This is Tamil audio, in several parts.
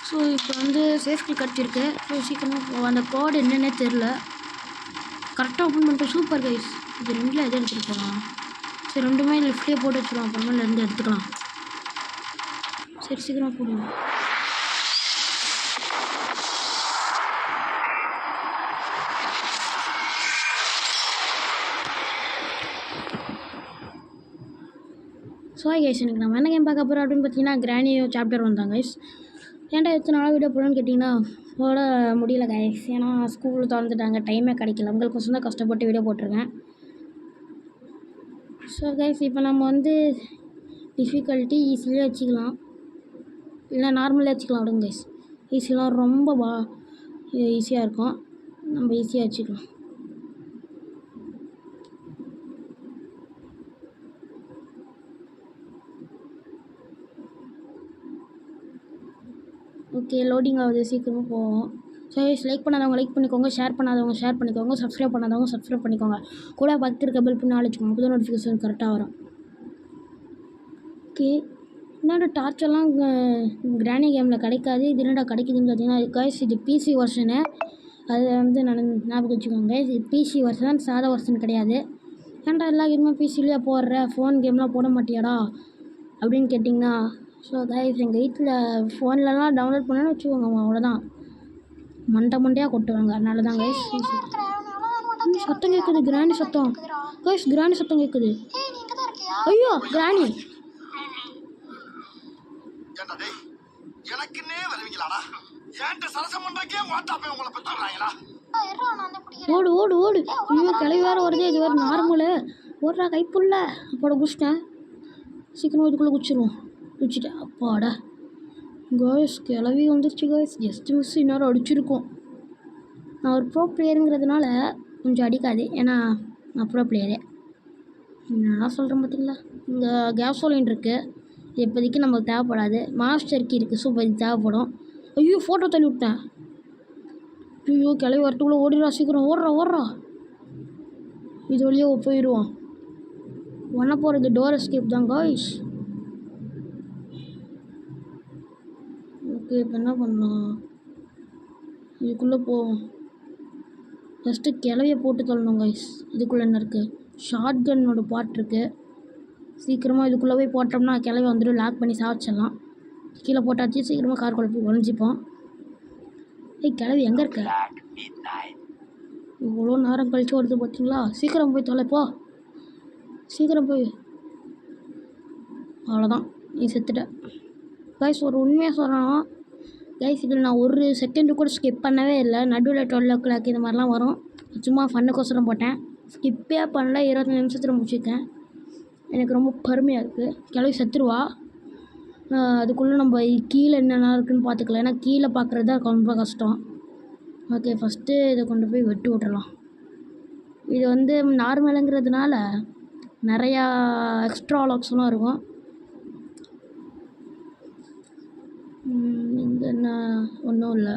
ஸோ இப்போ வந்து சேஃப்டி கிடச்சிருக்கு. ஸோ சீக்கிரமாக அந்த கோடு என்னென்னே தெரில. கரெக்டாக ஓப்பன் பண்ணிட்டு சூப்பர் கைஸ். இது ரெண்டில் எதை எடுத்துகிட்டு போகலாம்? சரி ரெண்டுமே லிஃப்ட்லேயே போட்டு வச்சுருவோம். அப்புறமா ரெண்டு எடுத்துக்கலாம். சரி சீக்கிரமாக போடுவோம். ஸோ கைஸ் எனக்கு நம்ம என்ன கேம் பார்க்க போகிறோம் அப்படின்னு பார்த்தீங்கன்னா கிரானியோ சாப்டர் வந்தாங்க கைஸ். ஏன்டா எத்தனை நாள் வீடியோ போடணும்னு கேட்டிங்கன்னா போட முடியல கைஸ். ஏன்னா ஸ்கூல் திறந்துட்டாங்க, டைமே கிடைக்கல. உங்களுக்கு தான் கஷ்டப்பட்டு வீடியோ போட்டிருக்கேன். ஸோ கைஸ் இப்போ நம்ம வந்து டிஃபிகல்ட்டி ஈஸியாக வச்சுக்கலாம், இல்லை நார்மலாக வச்சுக்கலாம். விடுங்க கைஸ், ஈஸியெலாம் ரொம்ப ஈஸியாக இருக்கும். நம்ம ஈஸியாக வச்சுக்கலாம். ஓகே லோடிங் ஆகுது, சீக்கிரமாக போவோம். ஸோ லைக் பண்ணாதவங்க லைக் பண்ணிக்கோங்க, ஷேர் பண்ணாதவங்க ஷேர் பண்ணிக்கோங்க, சப்ஸ்கிரைப் பண்ணாதவங்க சப்ஸ்கிரைப் பண்ணிக்கோங்க. கூட பக்கத்து இருக்க பெல் பண்ணி அழைச்சிக்கோங்க. அப்போ தான் நோட்டிஃபிகேஷன் கரெக்டாக வரும். ஓகே என்னோட டார்ச்செல்லாம் கிரானி கேமில் கிடைக்காது. இது என்னடா கிடைக்குதுன்னு பார்த்தீங்கன்னா கைஸ் இது பிசி வெர்ஷனு. அது வந்து நான் ஞாபகம் வச்சுக்கோங்க. இது பிசி வெர்ஷன், சாதா வெர்ஷன் கிடையாது. ஏன்டா எல்லா கேமும் பிசிலேயே போடுற, ஃபோன் கேம்லாம் போட மாட்டியாடா அப்படின்னு கேட்டிங்கன்னா, ஸோ கைஸ் எங்கள் வீட்டில் ஃபோன்லலாம் டவுன்லோட் பண்ணணும்னு வச்சுக்கோங்க, அவ்வளோதான் மண்டையாக கொட்டுவாங்க. அதனால தான் கைஸ் சத்தம் கேட்குது, கிராணி சத்தம் கைஸ், கிராணி சத்தம் கேட்குது. ஐயோ கிராணி ஓடு ஓடு ஓடு. இன்னும் கிளவி வேறு வருது, இது வேறு நார்மலு. ஓடுறா கைப்புள்ள அப்போட குச்சிட்டேன். சீக்கிரம் இதுக்குள்ளே குச்சிடுவோம். குச்சிட்டேன் அப்பாடா. கேர்ள்ஸ் கிளவி வந்துருச்சு கேர்ள்ஸ். ஜஸ்ட் மிஸ் இன்னொரு அடிச்சிருக்கோம். நான் ஒரு ப்ரோ பிளேயருங்கிறதுனால கொஞ்சம் அடிக்காது, ஏன்னா நான் ப்ரோ பிளேயரு. நான் சொல்கிறேன் பார்த்தீங்களா. இங்கே கேஸோலின் இருக்குது, இப்போதைக்கு நமக்கு தேவைப்படாது. மாஸ்டர் கீ இருக்குது, சூப்பர் இது தேவைப்படும். ஐயோ ஃபோட்டோ தள்ளி விட்டேன். ஐயோ கிளவி வரட்டுக்குள்ளே ஓடிடுறா, சீக்கிரம் ஓடுறா. இது வழியாக போயிடுவோம். ஒன்ன போகிறது டோர் எஸ்கேப் தான் காய்ஸ். ஓகே இப்போ என்ன பண்ணலாம், இதுக்குள்ளே போவோம். ஃபஸ்ட்டு கிளவியை போட்டு தள்ளணும் கைஸ். இதுக்குள்ளே என்ன இருக்குது, ஷார்ட் கன்னோட பார்ட் இருக்குது. சீக்கிரமாக இதுக்குள்ளே போய் போட்டோம்னா கிளவி வந்துட்டு லாக் பண்ணி சாப்பிச்சிடலாம். கீழே போட்டாச்சு, சீக்கிரமாக கார் குழப்பி ஒழிஞ்சிப்போம். கிளவி எங்கே இருக்க? இவ்வளோ நேரம் கழிச்சு வருது பார்த்தீங்களா. சீக்கிரம் போய் தொலைப்போ, சீக்கிரம் போய். அவ்வளோதான், நீ செத்துட்ட கைஸ். ஒரு உண்மையாக சொல்லணும் கைஸ், இதில் நான் ஒரு செகண்டு கூட ஸ்கிப் பண்ணவே இல்லை. நடுவில் 12 இந்த மாதிரிலாம் வரும். சும்மா ஃபன்னுக்கோசரம் போட்டேன், ஸ்கிப்பே பண்ணல. 20 நிமிஷத்தில் முடிச்சுருக்கேன். எனக்கு ரொம்ப பெருமையாக இருக்குது. கிளவி செத்துருவா. அதுக்குள்ளே நம்ம கீழே என்னென்ன இருக்குதுன்னு பார்த்துக்கலாம், ஏன்னா கீழே பார்க்குறது தான் ரொம்ப கஷ்டம். ஓகே ஃபஸ்ட்டு இதை கொண்டு போய் வெட்டி விட்றலாம். இது வந்து நார்மலுங்கிறதுனால நிறையா எக்ஸ்ட்ரா லாக்ஸ்லாம் இருக்கும். இங்கே என்ன ஒன்றும் இல்லை,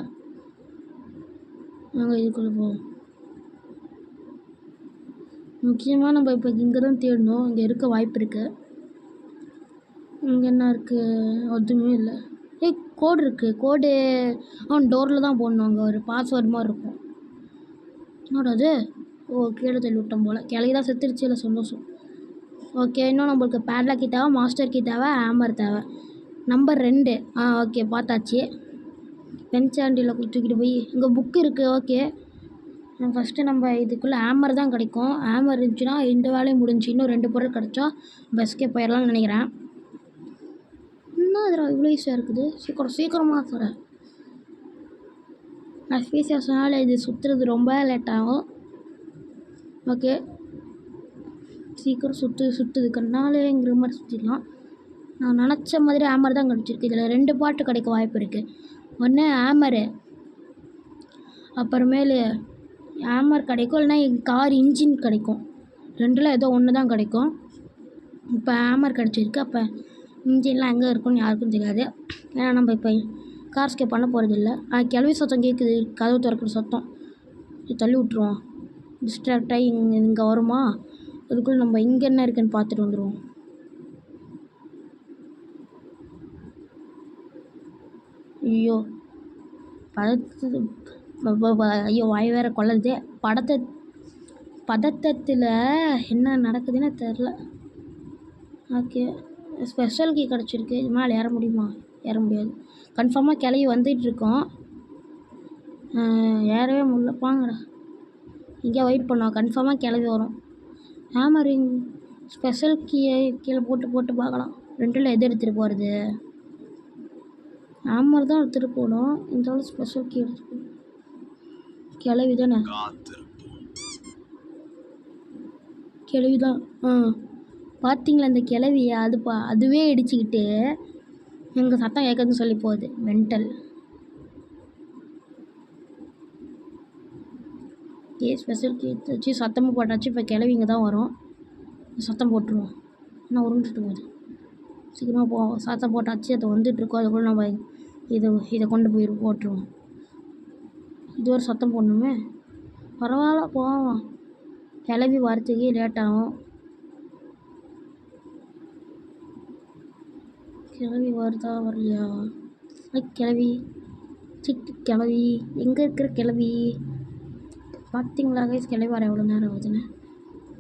நாங்கள் இதுக்குள்ளே போவோம். முக்கியமாக நம்ம இப்போ இங்கே தான் தேடணும், இங்கே இருக்க வாய்ப்பு இருக்குது. இங்கே என்ன இருக்குது, எதுவுமே இல்லை. கோடு இருக்குது, கோடு டோரில் தான் போடணும். அங்கே ஒரு பாஸ்வேர்டு மாதிரி இருக்கும். என்னோட அது கீழே தள்ளி விட்டோம் போல். கிளவி தான் செத்துருச்சு, இல்லை சந்தோஷம். ஓகே இன்னும் நம்மளுக்கு பேட்லாக் கீ தேவை, மாஸ்டர் கீ தேவை, ஹேமர் தேவை. நம்பர் 2 ஓகே பார்த்தாச்சு. பென்சாண்டியில் தூக்கிட்டு போய் இங்கே புக்கு இருக்குது. ஓகே ஃபஸ்ட்டு நம்ம இதுக்குள்ளே ஹேமர் தான் கிடைக்கும். ஹேமர் இருந்துச்சுன்னா இந்த வேலையும் முடிஞ்சு. இன்னும் 2 பொருள் கிடச்சா பஸ்க்கே போயிடலாம்னு நினைக்கிறேன். என்ன அதில் இவ்வளோ ஈஸியாக இருக்குது. சீக்கிரமாக சொல்கிறேன். நான் ஸ்பீஸியாக சொன்னால இது சுற்றுறது ரொம்ப லேட் ஆகும். ஓகே சீக்கிரம் சுற்றுது கண்ணாலேங்கிற மாதிரி சுற்றிடலாம். நான் நினச்ச மாதிரி ஹேமர் தான் கிடச்சிருக்கு. இதில் 2 பாட்டு கிடைக்க வாய்ப்பு இருக்குது. ஒன்று ஹேமரு, அப்புறமேலு ஹேமர் கிடைக்கும், இல்லைனா கார் இன்ஜின் கிடைக்கும். 2ல் ஏதோ ஒன்று தான் கிடைக்கும். இப்போ ஹேமர் கிடச்சிருக்கு, அப்போ இன்ஜின்லாம் எங்கே இருக்குன்னு யாருக்கும் தெரியாது. ஏன்னா நம்ம இப்போ கார் ஸ்கேப் பண்ண போகிறதில்ல. கிளவி சத்தம் கேட்குது, கதவு திறக்கிற சத்தம். தள்ளி விட்ருவோம். டிஸ்ட்ராக்டாகி இங்கே வருமா, அதுக்குள்ளே நம்ம இங்கே என்ன இருக்குன்னு பார்த்துட்டு வந்துடுவோம். ஐயோ பதத்து ஐயோ வாய் வேற கொள்ளதே. பதட்டத்தில் என்ன நடக்குதுன்னு தெரில. ஓகே, ஸ்பெஷல் கீ கிடச்சிருக்கு. இது மேலே ஏற முடியுமா? ஏற முடியாது. கன்ஃபார்மாக கிளவி வந்துட்டுருக்கோம். ஏறவே முடியல. வாங்கடா, இங்கே வெயிட் பண்ணோம். கன்ஃபார்மாக கிளவி வரும். ஹேமரிங் ஸ்பெஷல் கீயை கீழே போட்டு பார்க்கலாம். ரெண்டில் எது எடுத்துகிட்டு போகிறது? ஹேமர் தான் எடுத்துகிட்டு போகணும். இந்த ஸ்பெஷல் கீ எடுத்துகிட்டு கிளவி தானே? கிளவி தான். பார்த்தீங்களா இந்த கிளவியை? அதுவே இடிச்சுக்கிட்டு எங்கள் சத்தம் கேட்குதுன்னு சொல்லி போகுது. மென்டல். ஸ்பெஷல் கீ வச்சு சத்தமும் போட்டாச்சு. இப்போ கிளவிங்க தான் வரும். சத்தம் போட்டுருவோம். ஆனால் உருண்டுட்டு போகுது. சீக்கிரமாக சத்தம் போட்டாச்சு. அதை வந்துட்டுருக்கோம். அதுக்குள்ளே நம்ம இதை கொண்டு போய் போட்டுருவோம். இது ஒரு சத்தம் போடணுமே. பரவாயில்ல, போவோம். கிளவி வரத்துக்கே லேட் ஆகும். கிளவி வருதா வரலையா? கிளவி கிளவி எங்கே இருக்கிற கிளவி? பார்த்தீங்களா கைஸ், கிளவி வர எவ்வளோ நேரம் ஆகுதுன்னு?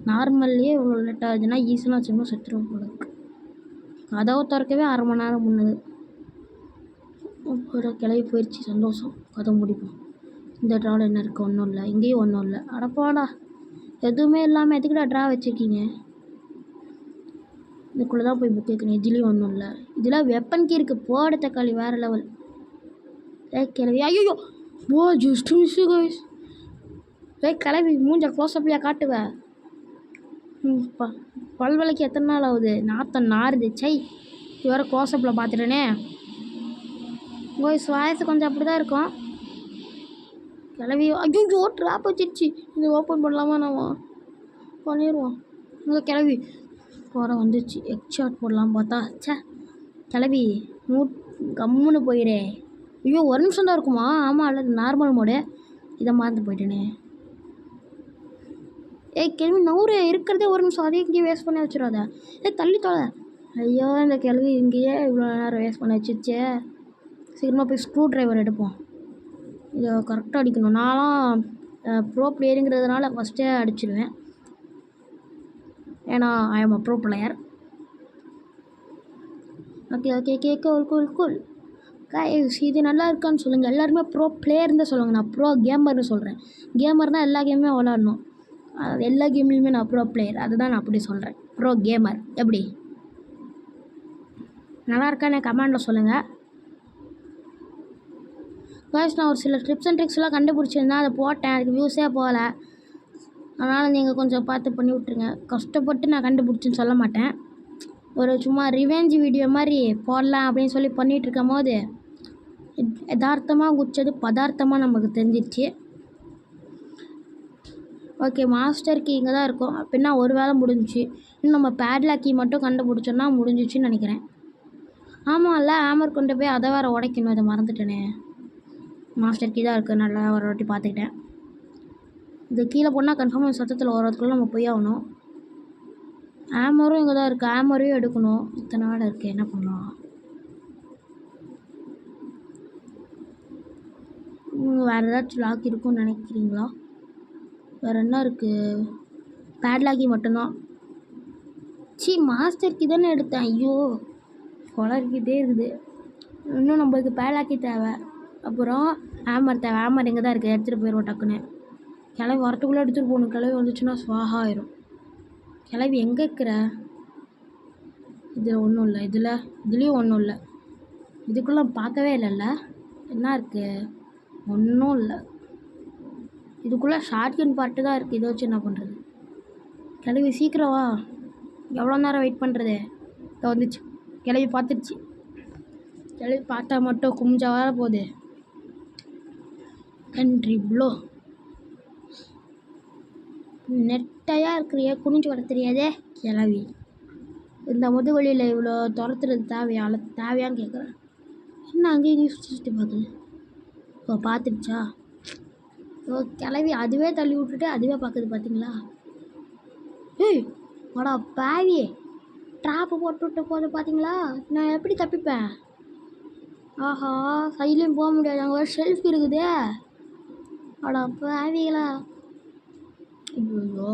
நார்மல்லையே இவ்வளோ லேட் ஆகுதுன்னா ஈஸியாக சும்மா செத்துருவோம் போல இருக்கு. கதவை திறக்கவே 1/2 மணி நேரம் முன்னது. கிளவி போயிடுச்சு. சந்தோஷம். கதை முடிப்போம். இந்த ட்ராவில் என்ன இருக்குது? ஒன்றும் இல்லை. இங்கேயும் ஒன்றும் இல்லை. அடப்பாடா, எதுவுமே இல்லாமல் எதுக்குடா ட்ரா வச்சுருக்கீங்க? இதுக்குள்ளே தான் போய் புக் கேட்கணும். இதுலேயும் ஒன்றும் இல்லை. இதில் வெப்பன் கீ இருக்குது. போட தக்காளி வேறு லெவல். கிளவி ஐயோ ஜஸ்ட் மிஸ்ஸு கைஸ். கிளவி மூஞ்ச க்ளோஸ்அப்லையா காட்டுவேன். பல்வலைக்கு எத்தனை நாள் ஆகுது? நாத்தம் நாறுது. சை, வேறு க்ளோஸ்அப்பில் பார்த்துட்டேனே. கைஸ் வாய்ஸ் கொஞ்சம் அப்படி தான் இருக்கும். கிளவி ஐயோ ட்ராப் வச்சிருச்சு. இது ஓப்பன் பண்ணலாமா? நம்ம பண்ணிடுவோம். இங்கே கிளவி போகிற வந்துடுச்சு. எக்ஷாட் போடலாம் பார்த்தா கிளவி கம்முன்னு போயிடே. ஐயோ, ஒரு நிமிஷம் தான் இருக்குமா? ஆமாம், அல்லது நார்மல் மோடு. இதை மறந்து போயிட்டேனே. கிளவி நூறு இருக்கிறதே ஒரு நிமிஷம். அதே இங்கேயே வேஸ்ட் பண்ணி வச்சிடாத. தள்ளி தொலை. ஐயோ, இந்த கிளவி இங்கேயே இவ்வளோ நேரம் வேஸ்ட் பண்ணி வச்சிருச்சே. சீக்கிரமாக போய் ஸ்க்ரூ ட்ரைவர் எடுப்போம். இதை கரெக்டாக அடிக்கணும். நான்லாம் ப்ரோ பிளேயருங்கிறதுனால ஃபஸ்ட்டே அடிச்சிடுவேன். ஏன்னா I am a bro player. Okay cool guys, இது நல்லா இருக்கான்னு சொல்லுங்கள். எல்லாருமே ப்ரோ பிளேயர்னு தான் சொல்லுவாங்க. நான் ப்ரோ கேமர்னு சொல்கிறேன். கேமர்னால் எல்லா கேமுமே விளாடணும். எல்லா கேம்லேயுமே நான் ப்ரோ பிளேயர். அதுதான் நான் அப்படி சொல்கிறேன். ப்ரோ கேமர் எப்படி? நல்லா இருக்கானே கமெண்டில் சொல்லுங்கள். கைஸ், நான் ஒரு சில டிப்ஸ் அண்ட் ட்ரிக்ஸ்லாம் கண்டுபிடிச்சிருந்தேன். அதை போட்டேன். அதுக்கு வியூஸே போகலை. அதனால் நீங்கள் கொஞ்சம் பார்த்து பண்ணி விட்ருங்க. கஷ்டப்பட்டு நான் கண்டுபிடிச்சின்னு சொல்ல மாட்டேன். ஒரு சும்மா ரிவெஞ்ச் வீடியோ மாதிரி போடலாம் அப்படின்னு சொல்லி பண்ணிகிட்ருக்கும் போது யதார்த்தமாக குச்சது பதார்த்தமாக நமக்கு தெரிஞ்சிருச்சு. ஓகே, மாஸ்டர் கீ இங்கே தான் இருக்கும். அப்படின்னா ஒரு வேளை முடிஞ்சிச்சு. இன்னும் நம்ம பேட்லாக் கீ மட்டும் கண்டுபிடிச்சோன்னா முடிஞ்சிச்சுன்னு நினைக்கிறேன். ஆமாம்ல, ஹேமர் கொண்டு போய் அதை வேறு உடைக்கணும். இதை மறந்துட்டேனே. மாஸ்டர் கீ தான் இருக்குது. நல்லா ஒரு வாட்டி பார்த்துக்கிட்டேன். இது கீழே போனால் கன்ஃபார்மாக சத்தத்தில் வரதுக்குள்ளே நம்ம போய் ஆகணும். ஹேமரும் இங்கே தான் இருக்குது. ஹேமரையும் எடுக்கணும். இத்தனை வேலை இருக்குது. என்ன பண்ணலாம்? வேறு ஏதாச்சும் லாக் இருக்குன்னு நினைக்கிறீங்களா? வேறு என்ன இருக்குது? பேட்லாக்கி மட்டும்தான். மாஸ்டர் கீ தானே எடுத்தேன். ஐயோ, குளறிக்கிட்டே இருக்குது. இன்னும் நம்மளுக்கு பேட்லாக்கி தேவை. அப்புறம் ஹேமர் தேவை. ஹேமர் எங்கே தான் இருக்குது? எடுத்துகிட்டு போயிடுவோம் டக்குன்னு. கிளவி வரத்துக்குள்ளே எடுத்துகிட்டு போகணும். கிளவி வந்துச்சுன்னா ஸ்வாஹா ஆயிரும். கிளவி எங்கே இருக்கிற? இதில் ஒன்றும் இல்லை. இதுலேயும் ஒன்றும் இல்லை. இதுக்குள்ளே பார்க்கவே இல்லைல்ல. என்ன இருக்குது? ஒன்றும் இல்லை. இதுக்குள்ளே ஷார்ட்கன் பார்ட்டு தான் இருக்குது. இதை வச்சு என்ன பண்ணுறது? கிளவி சீக்கிரம் வா. எவ்வளோ நேரம் வெயிட் பண்ணுறது? இதை வந்துச்சு. கிளவி பார்த்துருச்சு. கிளவி பார்த்தா மட்டும் குமிஞ்சா வர போகுது. Country flow. நெட்டையாக இருக்கிறிய குனிஞ்சு வர தெரியாதே கிளவி. இந்த முதுவழியில் இவ்வளோ துரத்துறது தேவையான்னு கேட்குறேன். என்ன அங்கேயும் சுற்றி பார்க்குது? இப்போ பார்த்துடுச்சா? கிளவி அதுவே தள்ளி விட்டுட்டு அதுவே பார்க்குது. பார்த்தீங்களா? வாடா பாவி, ட்ராப்பு போட்டு விட்டு போது. பார்த்தீங்களா? நான் எப்படி தப்பிப்பேன்? ஆஹா, சைட்லேயும் போக முடியாது, அங்கே ஒரு ஷெல்ஃப் இருக்குதே. அடா பாவிகளா. ஐயோ,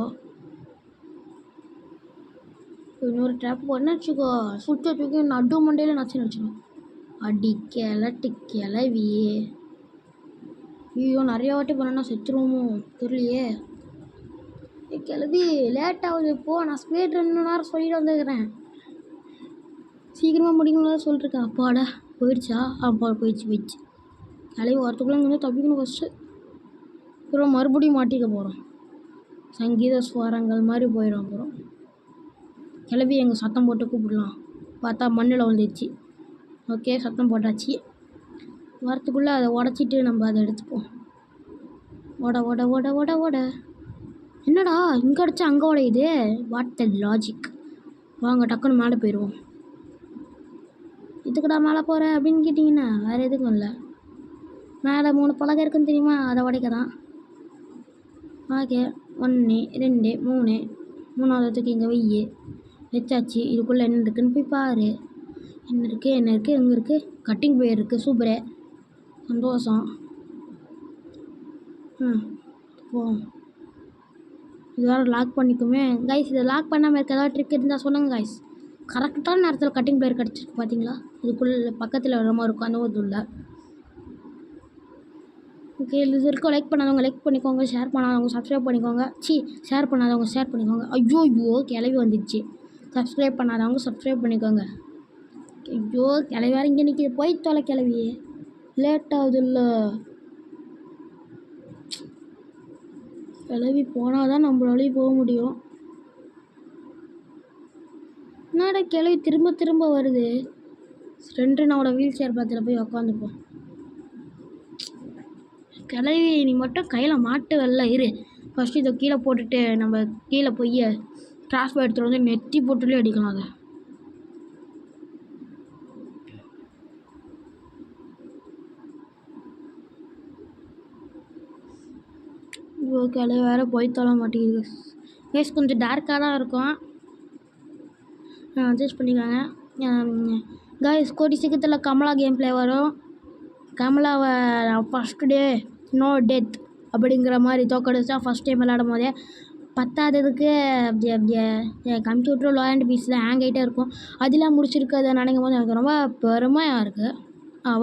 இன்னொரு ட்ராப் போடனே வச்சுக்கோ, சுற்றி தூக்கி நடு மண்டையில் நச்சுன்னு வச்சுக்கணும். அடி கிளவி. ஐயோ, நிறைய வாட்டி பண்ணா செத்துருவோமோ தெரியலையே. கிளவி லேட் ஆகுது இப்போ, நான் ஸ்பீட் 2 நேரம் சொல்லிட்டு வந்துக்கிறேன். சீக்கிரமாக முடிக்கணும்னு சொல்லிட்டுருக்கேன். அப்பாடா போயிடுச்சா? அப்பா போயிடுச்சு. கிளவி வரத்துக்குள்ளே இங்கே வந்து தப்பிக்கணும் ஃபஸ்ட்டு. அப்புறம் மறுபடியும் மாட்டிக்க போகிறோம். சங்கீத ஸ்வரங்கள் மாதிரி போயிடும். அப்புறம் கிளவி எங்கள் சத்தம் போட்டு கூப்பிடலாம். பார்த்தா மண்ணில் வந்துடுச்சு. ஓகே, சத்தம் போட்டாச்சு. வரத்துக்குள்ளே அதை உடச்சிட்டு நம்ம அதை எடுத்துப்போம். ஓட. என்னடா இங்கே அடிச்சா அங்கே உடையுது? What the logic. வாங்க டக்குன்னு மேலே போயிடுவோம். இதுக்குடா மேலே போகிற அப்படின்னு கேட்டிங்கன்னா வேறு எதுக்கும் இல்லை. மேலே 3 பலகை இருக்குன்னு தெரியுமா? அதை உடைக்க தான். ஓகே, 1 2 3. 3ஆவதுக்கு இங்கே வச்சாச்சு. இதுக்குள்ளே என்ன இருக்குன்னு போய் பாரு. என்ன இருக்குது எங்கே இருக்குது? கட்டிங் பிளேயர் இருக்குது. சூப்பரே, சந்தோஷம். போ. இது வேறு லாக் பண்ணிக்குமே கைஸ். இதை லாக் பண்ணாமல் இருக்க ஏதாவது ட்ரிக் இருந்தால் சொல்லுங்கள் கைஸ். கரெக்டான நேரத்தில் கட்டிங் பிளேயர் கிடச்சிருக்கு பார்த்தீங்களா? இதுக்குள்ளே பக்கத்தில் வர மாதிரி இருக்கும். அந்த ஒரு இல்லை. ஓகே, இது வரைக்கும் லைக் பண்ணாதவங்க லைக் பண்ணிக்கோங்க, ஷேர் பண்ணாதவங்க சப்ஸ்கிரைப் பண்ணிக்கோங்க. ஷேர் பண்ணாதவங்க ஷேர் பண்ணிக்கோங்க. ஐயோ கிளவி வந்துடுச்சு. சப்ஸ்கிரைப் பண்ணாதவங்க சப்ஸ்கிரைப் பண்ணிக்கோங்க. ஐயோ, கிளவி வேறு இங்கே நிற்கிது. போய் தொலை கிளவி, லேட் ஆகுது இல்லை. கிளவி போனால் தான் நம்மளாலையும் போக முடியும். என்னடா கிளவி திரும்ப வருது. 2 நாவோட வீல் சேர் பக்கத்தில் போய் உக்காந்துப்போம். கிளவி நீ மட்டும் கையில் மாட்டு வரல. இரு ஃபஸ்ட்டு இதை கீழே போட்டுட்டு நம்ம கீழே போய் டிரான்ஸ்ஃபர் எடுத்துகிட்டு வந்து நெத்தி போட்டுலேயே அடிக்கலாம். அதை கிளவி வேறு போய் தொலை மாட்டேங்குது. ஃபேஸ் கொஞ்சம் டார்க்காக தான் இருக்கும், அட்ஜஸ்ட் பண்ணிக்காங்க கைஸ். கூடி சீக்கிரத்தில் கமலா கேம் பிளே வரும். கமலாவை ஃபஸ்ட்டு டே நோ டெத் அப்படிங்கிற மாதிரி தோக்கடிச்சா ஃபஸ்ட் டைம் விளையாடும் போதே. 10ஆவதுக்கு அப்படியே என் கம்ப்யூட்டர் லோ அண்ட் பீஸ் தான் ஹேங் ஆகிட்டே இருக்கும். அதெல்லாம் முடிச்சிருக்கு. அதை நினைக்கும் போது எனக்கு ரொம்ப பெருமையாக இருக்குது.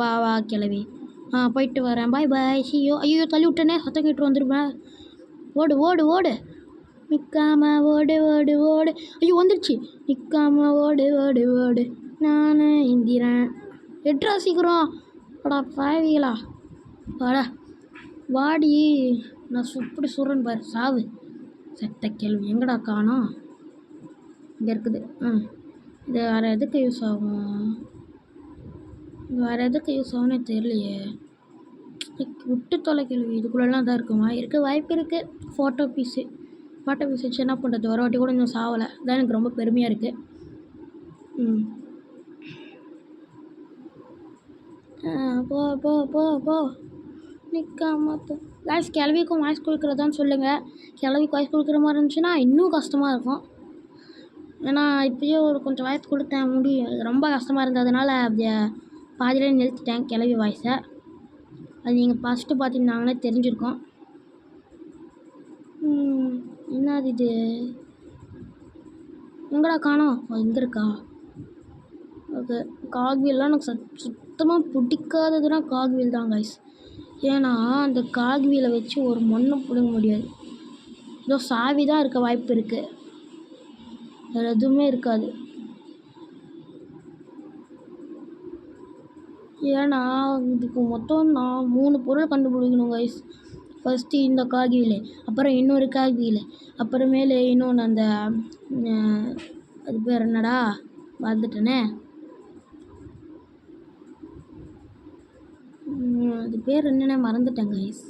வா கிளவி. போயிட்டு வரேன். பாய். ஐயோ தள்ளி விட்டேனே, சத்தம் கேட்டு வந்துருப்பேன். ஓடு நிற்காம ஓடு. ஐயோ வந்துடுச்சு. நிற்காம ஓடு நான் இந்திரன். எட்ரா சீக்கிரம். அடா பாவிகளா, வாடி. நான் இப்படி சொல்கிறேன்னு பாரு, சாவு. செத்த கேள்வி எங்கடா காணோம்? இங்கே இருக்குது. இது வேறு எதுக்கு யூஸ் ஆகும்னே தெரியலையே. விட்டு தொலை கேள்வி. இதுக்குள்ளெல்லாம் தான் இருக்குமா? வாய்ப்பு இருக்குது. ஃபோட்டோ பீஸ் வச்சு என்ன பண்ணுறது? ஒரு வாட்டி கூட இன்னும் சாவலை. அதான் எனக்கு ரொம்ப பெருமையாக இருக்குது. போ நிற்காம போ கைஸ். கிளவிக்கும் வாய்ஸ் கொடுக்குறதான்னு சொல்லுங்கள். கிளவிக்கு வாய்ஸ் கொடுக்குற மாதிரி இருந்துச்சுன்னா இன்னும் கஷ்டமாக இருக்கும். ஏன்னா இப்போயே கொஞ்சம் வாய்ஸ் கொடுத்தேன், ரொம்ப கஷ்டமாக இருந்ததுனால அப்படியே பாதியிலே நிறுத்திட்டேன் கிளவி வாய்ஸை. அது நீங்கள் ஃபஸ்ட்டு பார்த்துருந்தாங்கன்னா தெரிஞ்சிருக்கோம். என்னது இது? எங்கடா காணோம்? இங்கே இருக்கா? ஓகே, காக்வீல்லாம் எனக்கு சுத்தமாக பிடிக்காததுன்னா காக்வீல் தான் கைஸ். ஏன்னா அந்த காக்வீலை வச்சு ஒரு மண்ணை பிடுங்க முடியாது. ஏதோ சாவி தான் இருக்க வாய்ப்பு இருக்குது, வேறு எதுவுமே இருக்காது. ஏன்னா இதுக்கு மொத்தம் நான் 3 பொருள் கண்டுபிடிக்கணும் கைஸ். ஃபஸ்ட்டு இந்த காக்வீல், அப்புறம் இன்னொரு காக்வீல், அப்புறமேலு இன்னொன்று அந்த அது பேர் என்னடா வந்துட்டேனே, அது பேர் என்னென்ன மறந்துட்டேன் கைஸ்.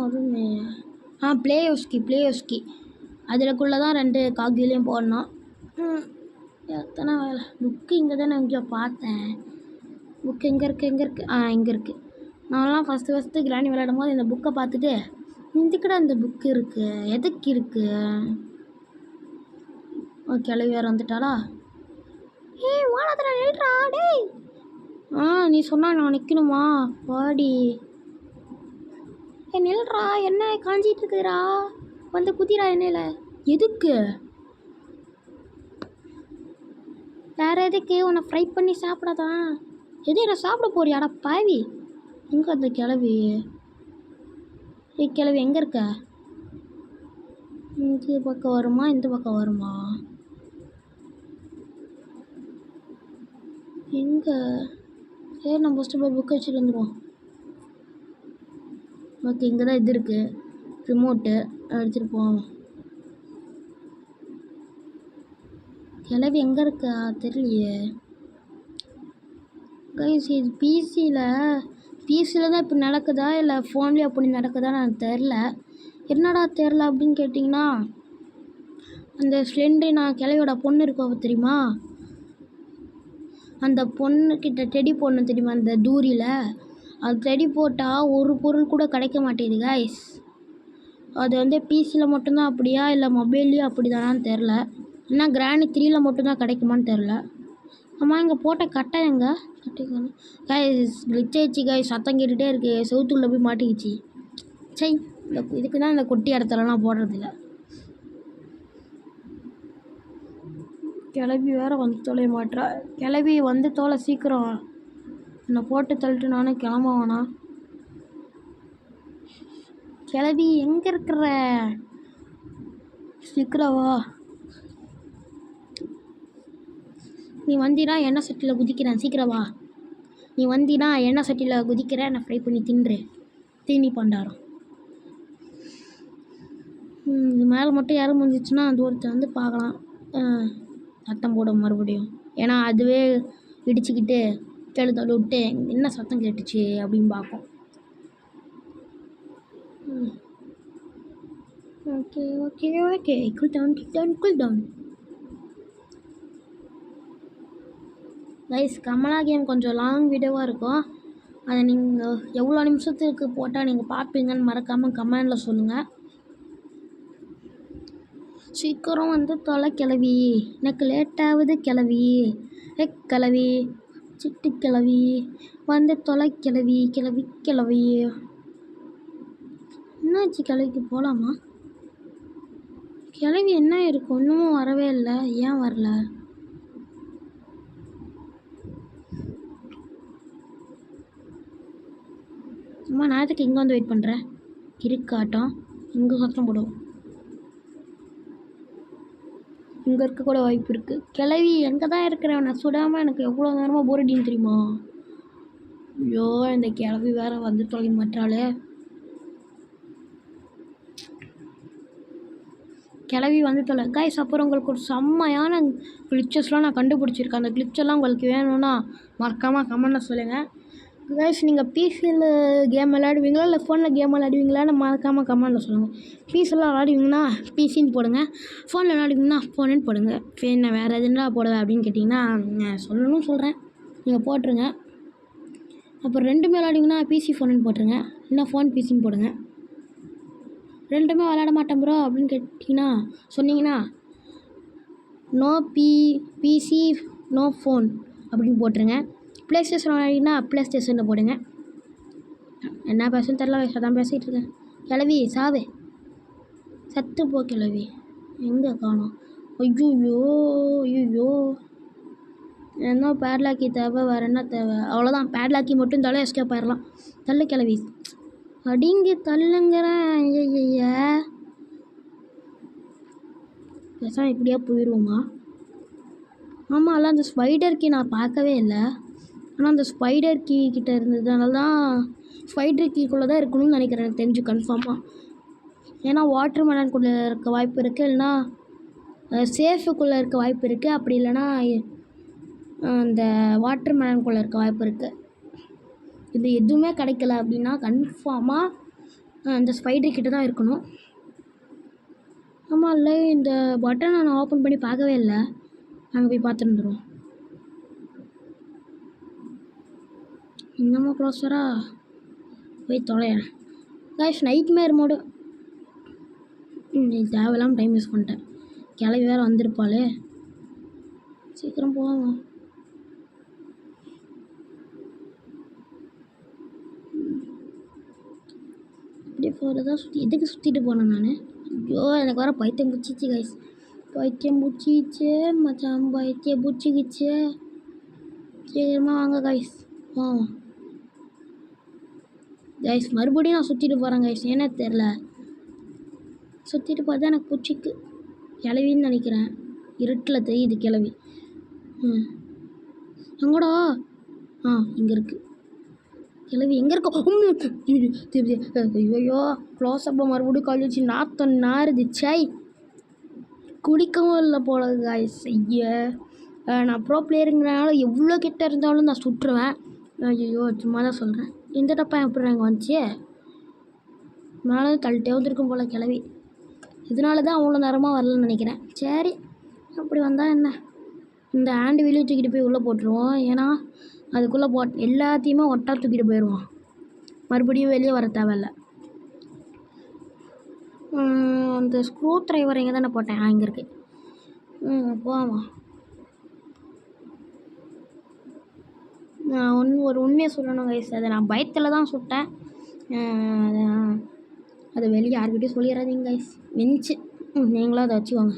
வருமே பிளேயோஸ்கி அதிலக்குள்ளே தான் 2 காக்வீலையும் போடணும். எத்தனை வேலை. புக்கு இங்கே தானே எங்கேயோ பார்த்தேன். புக்கு எங்கே இருக்குது? இங்கே இருக்குது. நான்லாம் ஃபஸ்ட்டு கிராணி விளையாடும் போது இந்த புக்கை பார்த்துட்டு இதுக்கிட்ட இந்த புக்கு இருக்குது, எதுக்கு இருக்குது? கிளவி வேறு வந்துட்டாளா? நில்றா டேய். நீ சொன்னா நான் நிற்கணுமா? வாடி. நில்றா, என்ன காஞ்சிட்டு இருக்குதுடா, வந்து குதிரா எண்ணெயில். எதுக்கு? வேற எதுக்கு? உன்னை ஃப்ரை பண்ணி சாப்பிடாதான். எது என்ன சாப்பிட போறியாடா பாவி? எங்கே அந்த கிளவி? கிளவி எங்கே இருக்க? இந்த பக்கம் வருமா இந்த பக்கம் வருமா? எங்கே? சரி நம்ம ஃபஸ்ட்டு போய் புக் வச்சுட்டு வந்துடுவோம். ஓகே, இங்கே தான் இது இருக்குது, ரிமோட்டு. எடுத்துகிட்டு போவோம். கிளவி எங்கே இருக்கா தெரியலையே கைஸ். இது பிசியில் தான் இப்போ நடக்குதா இல்லை ஃபோன்லேயே அப்படி நடக்குதான்னு எனக்கு தெரில. என்னடா தெரில அப்படின்னு கேட்டிங்கன்னா, அந்த ஸ்லெண்ட்ரினா கிளவியோட பொண்ணு இருக்கோ தெரியுமா? அந்த பொண்ணுக்கிட்ட டெடி போடணும் தெரியுமா? அந்த தூரியில் அது டெடி போட்டால் ஒரு பொருள் கூட கிடைக்க மாட்டேங்குது கைஸ். அது வந்து பிசியில் மட்டும்தான் அப்படியா இல்லை மொபைல்லையும் அப்படி தானான்னு தெரில. ஏன்னா கிராணி 3ல் மட்டும்தான் கிடைக்குமான்னு தெரில. ஆமாம், இங்கே போட்ட கட்டை எங்கே? கட்டைக்கான கைஸ். கிளிச் ஆயிடுச்சு கைஸ், சத்தம் கேட்டுகிட்டே இருக்குது. செவுத்துக்குள்ளே போய் மாட்டிக்கிச்சு. சரி, இதுக்கு தான் இந்த கொட்டி இடத்துலலாம் போடுறதில்ல. கிளவி வேறு வந்து தொலைய மாட்டா. கிளவி வந்து தோலை சீக்கிரம். என்னை போட்டு தள்ளிட்டு நானும் கிளம்ப வேணாம். கிளவி எங்கே இருக்கிற? சீக்கிரம் வா. நீ வந்தினா எண்ணெய் சட்டியில் குதிக்கிறேன், சீக்கிரம் வா. நீ வந்தினா எண்ணெய் சட்டியில் குதிக்கிறேன், நான் ஃப்ரை பண்ணி தின்றேன். தீனி பண்டாரம். இது மேலே மட்டும் யாரும் முடிஞ்சிச்சுன்னா தூரத்தை வந்து பார்க்கலாம். சத்தம் போடும் மறுபடியும். ஏன்னா அதுவே இடிச்சுக்கிட்டு கெழுத்தோடு விட்டு என்ன சத்தம் கேட்டுச்சு அப்படின்னு பார்ப்போம். Okay okay okay, cool down. Guys, Kamala game கொஞ்சம் லாங் வீடியோவாக இருக்கும். அதை நீங்கள் எவ்வளோ நிமிஷத்துக்கு போட்டால் நீங்கள் பார்ப்பீங்கன்னு மறக்காமல் கமெண்டில் சொல்லுங்கள். சீக்கிரம் வந்து தொலை கிளவி, எனக்கு லேட்டாகுது கிளவி. கிளவி, சிட்டு கிளவி, வந்து தொலை கிளவி. என்னாச்சு கிளவிக்கு? போகலாமா? கிளவி என்ன இருக்கும்? இன்னமும் வரவே இல்லை. ஏன் வரல? அம்மா, நான் எதுக்கு இங்கே வந்து வெயிட் பண்ணுறேன்? இருக்காட்டம், இங்கே சத்தம் போடுவோம். இங்கே இருக்க கூட வாய்ப்பு இருக்குது. கிளவி எங்கே தான் இருக்கிறேன்? நான் சுடாமல் எனக்கு எவ்வளோ நேரமாக போர் அடின்னு தெரியுமா? ஐயோ, இந்த கிளவி வேறு வந்து தொலை மாட்டாளே. கிளவி வந்து தொலை கைஸ். அப்புறம் உங்களுக்கு ஒரு செம்மையான கிளிச்சஸ்லாம் நான் கண்டுபிடிச்சிருக்கேன். அந்த கிளிச்செல்லாம் உங்களுக்கு வேணும்னா மறக்காமல் கமெண்ட்டில் சொல்லுங்கள் கைஸ். நீங்கள் பிசியில் கேம் விளையாடுவீங்களா இல்லை ஃபோனில் கேம் விளையாடுவீங்களான்னு மறக்காமல் கமெண்ட்டில் சொல்லுங்கள். பிசியில் விளையாடுவீங்கன்னா பிசின்னு போடுங்க, ஃபோனில் விளையாடுவீங்கன்னா ஃபோனுன்னு போடுங்க. நான் வேறு எதுனா போடுவேன் அப்படின்னு கேட்டிங்கன்னா சொல்லணும்னு சொல்கிறேன், நீங்கள் போட்டுருங்க. அப்புறம் ரெண்டுமே விளையாடுவீங்கன்னா பிசி ஃபோனுன்னு போட்டுருங்க, இல்லைன்னா ஃபோன் பிசின்னு போடுங்க. ரெண்டுமே விளையாட மாட்டேன் ப்ரோ அப்படின்னு கேட்டிங்கன்னா சொன்னீங்கன்னா நோ பிசி நோ ஃபோன் அப்படின்னு போட்டுருங்க. ப்ளே ஸ்டேஷன் விளையாடிங்கன்னா ப்ளே ஸ்டேஷனில் போடுங்க. என்ன பேசுன்னு தெரில, அதான் பேசிகிட்டு இருக்கேன். கிளவி சாவே, சத்து போ கிளவி. எங்கே காணோம்? ஐயோ, என்ன பேட்லாக்கி தேவை, வேறு என்ன தேவை? அவ்வளோதான், பேட்லாக்கி மட்டும் தலை எஸ்கேப் ஆயிடலாம். தள்ளு கிளவி, அடிங்க தள்ளுங்கிறேன். ஐய பேசாமல் இப்படியா போயிடுவோமா? ஆமாம், அல்ல அந்த ஸ்பைடர் கீ நான் பார்க்கவே இல்லை. ஆனால் அந்த ஸ்பைடர் கீ கிட்டே இருந்ததுனால தான் ஸ்பைடர் கீக்குள்ளே தான் இருக்கணும்னு நினைக்கிறேன், எனக்கு தெரிஞ்சு கன்ஃபார்மாக. ஏன்னா வாட்டர் மெலனுக்குள்ளே இருக்க வாய்ப்பு இருக்குது, இல்லைனா சேஃபுக்குள்ளே இருக்க வாய்ப்பு இருக்குது. அப்படி இல்லைனா அந்த வாட்டர் மெலனுக்குள்ளே இருக்க வாய்ப்பு இருக்குது. இது எதுவுமே கிடைக்கல அப்படின்னா கன்ஃபார்மாக அந்த ஸ்பைடர் கிட்ட தான் இருக்கணும். ஆமாம், இல்லை இந்த பட்டனை நான் ஓப்பன் பண்ணி பார்க்கவே இல்லை. நாங்கள் போய் பார்த்துருந்துருவோம். இன்னமும் க்ளோஸரா போய் தொலைறேன் கைஸ். நைட் மேர் மோடு. தேவையில்லாமல் டைம் யூஸ் பண்ணிட்டேன். கிளவி வேறு வந்திருப்பாளே, சீக்கிரம் போவாங்க. ஃப்ளோரில் தான் எதுக்கு சுற்றிட்டு போனேன் நான்? ஐயோ எனக்கு வர பைத்தியம் பிடிச்சிச்சு கைஸ். பைத்தியம் பிடிச்சிச்சு மச்சான், பைத்தியம் பிடிச்சிக்கிச்சு. சீக்கிரமாக வாங்க கைஸ். கைஸ் மறுபடியும் நான் சுற்றிட்டு போகிறேன் கைஸ். ஏன்னா தெரில, சுற்றிட்டு பார்த்தா எனக்கு பிடிச்சிக்கு. கிளவின்னு நினைக்கிறேன், இருட்டில் தெரியுது கிளவி. எங்கடா? இங்கே இருக்குது கிளவி. எங்கே இருக்கோ? ஐயோ க்ளோஸ் அப்போ மறுபடியும் கழிச்சு நாத்தம் நாருது. சாய் குடிக்கவும் இல்லை போல காய்ஸ். ஐயா நான் ப்ரோ பிளேயருங்கிறனால எவ்வளோ கிட்ட இருந்தாலும் நான் சுட்டுருவேன். ஐயோ சும்மா தான் சொல்கிறேன். இந்த டப்பா எப்படி அங்கே வந்துச்சு? மேலே தள்ளிட்டே வந்துருக்கும் போல் கிளவி. இதனால தான் அவ்வளோ நேரமாக வரலன்னு நினைக்கிறேன். சரி அப்படி வந்தால் என்ன, இந்த ஹேண்டு வெளியே தூக்கிட்டு போய் உள்ளே போட்டுருவோம். ஏன்னா அதுக்குள்ளே எல்லாத்தையுமே ஒட்டா தூக்கிட்டு போயிடுவோம். மறுபடியும் வெளியே வர தேவையில்ல. அந்த ஸ்க்ரூ ட்ரைவர் எங்கே தானே போட்டேன்? இங்கே இருக்கு. போவாமா. நான் ஒரு உண்மையை சொல்லணும் கைஸ். அதை நான் பயத்தில் தான் சுட்டேன். அதை வெளியே யார்கிட்டையும் சொல்லிடாதீங்க கைஸ். மிஞ்சி நீங்களும் அதை வச்சுக்கோங்க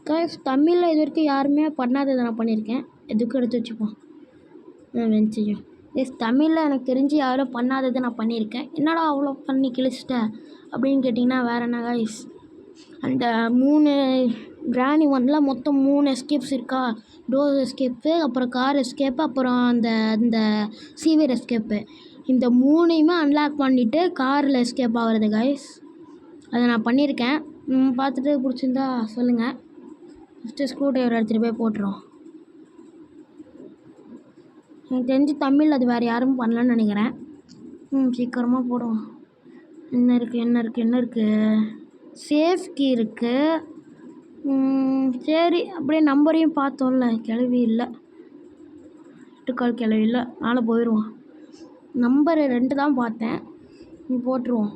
கைஸ். தமிழில் இது வரைக்கும் யாருமே பண்ணாததை நான் பண்ணியிருக்கேன். எதுக்கும் எடுத்து வச்சுப்போம். வெஞ்சியும் எஸ் தமிழில் எனக்கு தெரிஞ்சு யாரும் பண்ணாததை நான் பண்ணியிருக்கேன். என்னடா அவ்வளோ பண்ணி கிழிச்சிட்டேன் அப்படின்னு கேட்டிங்கன்னா வேறு என்ன கைஸ், அந்த 3 கிராணி 1ல் மொத்தம் 3 எஸ்கேப்ஸ் இருக்கா. டோர் எஸ்கேப்பு, அப்புறம் கார் எஸ்கேப்பு, அப்புறம் அந்த சீவியர் எஸ்கேப்பு. இந்த 3யுமே அன்லாக் பண்ணிவிட்டு காரில் எஸ்கேப் ஆகிறது கைஸ். அதை நான் பண்ணியிருக்கேன். பார்த்துட்டு பிடிச்சிருந்தா சொல்லுங்கள். ஃபஸ்ட்டு ஸ்க்ரூ ட்ரைவர் எடுத்துகிட்டு போய் போட்டுருவோம். எனக்கு தெரிஞ்சு தமிழ் அது வேறு யாரும் பண்ணலன்னு நினைக்கிறேன். சீக்கிரமாக போடுவோம். என்ன இருக்குது? சேஃப் கீ இருக்குது. சரி அப்படியே நம்பரையும் பார்த்தோம்ல, கிளவி இல்லை, 8 கால் கிளவி இல்லை, மேலே போயிடுவோம். நம்பர் 2 தான் பார்த்தேன். போட்டுருவோம்.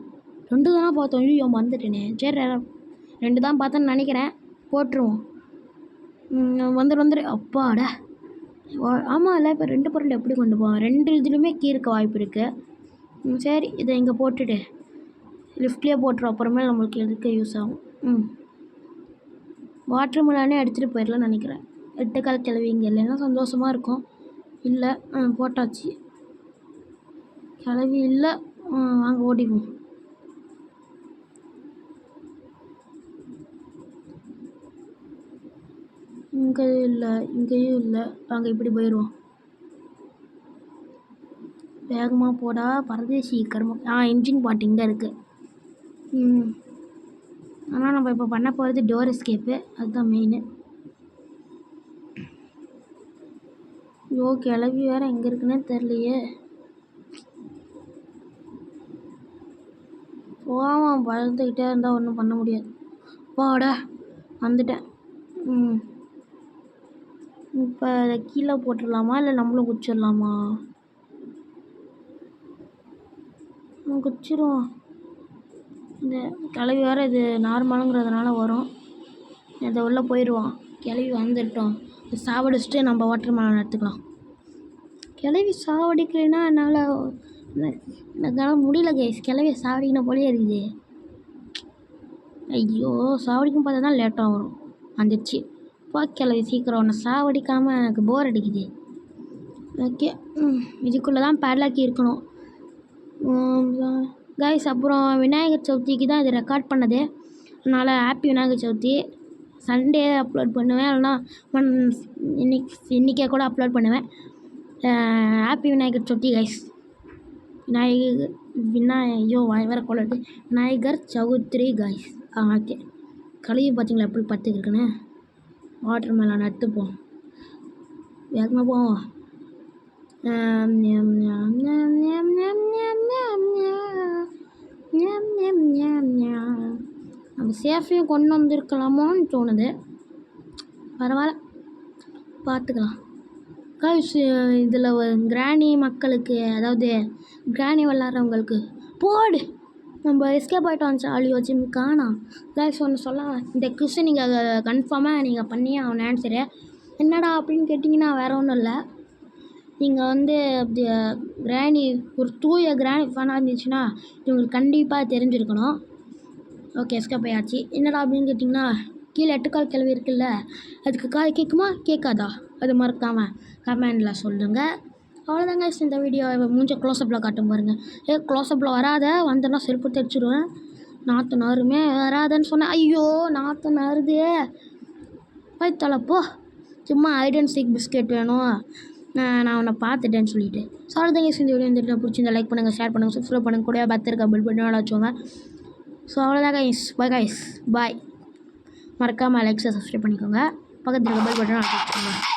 2 தானே பார்த்தோம். ஐயோ வந்துட்டேனே. சரி 2 தான் பார்த்தேன்னு நினைக்கிறேன். போட்டுருவோம். வந்துரு அப்பாடா. ஆமாம் இல்லை, இப்போ 2 பொருள் எப்படி கொண்டு போவோம்? 2 இதுலையுமே கீ இருக்க வாய்ப்பு இருக்குது. சரி இதை இங்கே போட்டுட்டு லிஃப்ட்லேயே போட்டுரும். அப்புறமேல நம்மளுக்கு எதுக்கு யூஸ் ஆகும். வாட்டர் மிலானே எடுத்துகிட்டு போயிடலாம்னு நினைக்கிறேன். 8 கால் கிளவி இங்கே இல்லைன்னா சந்தோஷமாக இருக்கும். இல்லை போட்டாச்சு. கிளவி இல்லை. வாங்க ஓடிடுவோம். இங்கேயும் இல்லை. வாங்க இப்படி போயிடுவோம். வேகமாக போடா பரதேசி கர்மம். இன்ஜின் பாட்டு இங்கே இருக்குது. ஆனால் நம்ம இப்போ பண்ண போகிறது டோர் எஸ்கேப்பு. அதுதான் மெயின். ஐயோ கிளவி வேறு எங்கே இருக்குன்னே தெரியலையே. போவான் பறந்துக்கிட்டே இருந்தால் ஒன்றும் பண்ண முடியாது. போடா வந்துட்டேன். இப்போ அதை கீழே போட்டுடலாமா இல்லை நம்மளும் குச்சிடலாமா? குச்சிடுவோம். இந்த கிளவி வேறு இது நார்மலுங்கிறதுனால வரும். இதை உள்ளே போயிடுவோம். கிளவி வந்துட்டோம். சாவடிச்சுட்டு நம்ம வாட்டர் மேலன் எடுத்துக்கலாம். கிளவி சாவடிக்கலைன்னா என்னால் முடியல கைஸ். கிளவியை சாவடிக்கணும் போலே இருக்குது. ஐயோ சாவடிக்கும் பார்த்தா தான் லேட்டாக வரும். வந்துடுச்சு. கிளவி சீக்கிரம் ஒன்று சாவடிக்காமல் எனக்கு போர் அடிக்குது. ஓகே இதுக்குள்ளே தான் பேட்லாக்கி இருக்கணும் கைஸ். அப்புறம் விநாயகர் சதுர்த்திக்கு தான் இது ரெக்கார்ட் பண்ணது. அதனால் happy Vinayagar Chaturthi. Sunday upload பண்ணுவேன், இல்லைனா இன்றைக்கே கூட அப்லோட் பண்ணுவேன். Happy Vinayagar Chaturthi guys. ஐயோ வேறு கொள்ளது விநாயகர் சதுர்த்தி கைஸ். ஓகே கழுவி பார்த்தீங்களா எப்படி பார்த்துக்கிருக்குன்னு. வாட்டர் மேலான எடுத்துப்போம். வேகமாக போவோம். நம்ம சேஃபையும் கொண்டு வந்திருக்கலாமோன்னு தோணுது. பரவாயில்ல பார்த்துக்கலாம் கைஸ். இதில் கிராணி மக்களுக்கு, அதாவது கிராணி விளாட்றவங்களுக்கு போடு. நம்ம எஸ்கேப் ஆகிட்டோம். வந்துச்சு ஆளி வச்சு காணோம் கைஸ். ஒன்று சொல்லலாம், இந்த குவிஸை நீங்கள் கன்ஃபார்மாக நீங்கள் பண்ணியே அவன் ஆன்சரு. என்னடா அப்படின்னு கேட்டிங்கன்னா வேறு ஒன்றும் இல்லை. நீங்கள் வந்து அப்படி கிராணி ஒரு தூய கிராணி ஃபேனாக இருந்துச்சுன்னா இது உங்களுக்கு கண்டிப்பாக தெரிஞ்சிருக்கணும். ஓகே எஸ்கேப் ஆயாச்சு. என்னடா அப்படின்னு கேட்டிங்கன்னா கீழே 8 கால் கிளவி இருக்குல்ல, அதுக்கு காது கேட்குமா கேட்காதா அது மறக்காமல் கமெண்டில் சொல்லுங்கள். அவ்வளோதாங்க இந்த வீடியோ. மூஞ்ச க்ளோஸ்அப்பில் காட்டும் பாருங்கள். க்ளோஸ்அப்பில் வராத வந்தேன்னா செருப்பு தைச்சிடுவேன். நாற்று நாருமே வராதுன்னு சொன்னேன். ஐயோ நாற்று நாருது பைத்தலைப்போ. சும்மா ஹைட் அண்ட் சீக் பிஸ்கெட் வேணும் நான் உன்னை பார்த்துட்டேன்னு சொல்லிவிட்டு. ஸோ அவ்வளோதாங்க இந்த வீடியோ இந்த பிடிச்சிருந்தா லைக் பண்ணுங்கள், ஷேர் பண்ணுங்கள், சப்ஸ்கிரைப் பண்ணுங்கள், கூட பத்திரிக்கை பில் பண்ணி வச்சுக்கோங்க. ஸோ அவ்வளோதான் கைஸ், பாய் கைஸ், பாய். மறக்காமல் லைக்ஸை சப்ஸ்கிரைப் பண்ணிக்கோங்க, பக்கத்தில் பெல் பட்டனை அழுத்தி வச்சுக்கோங்க.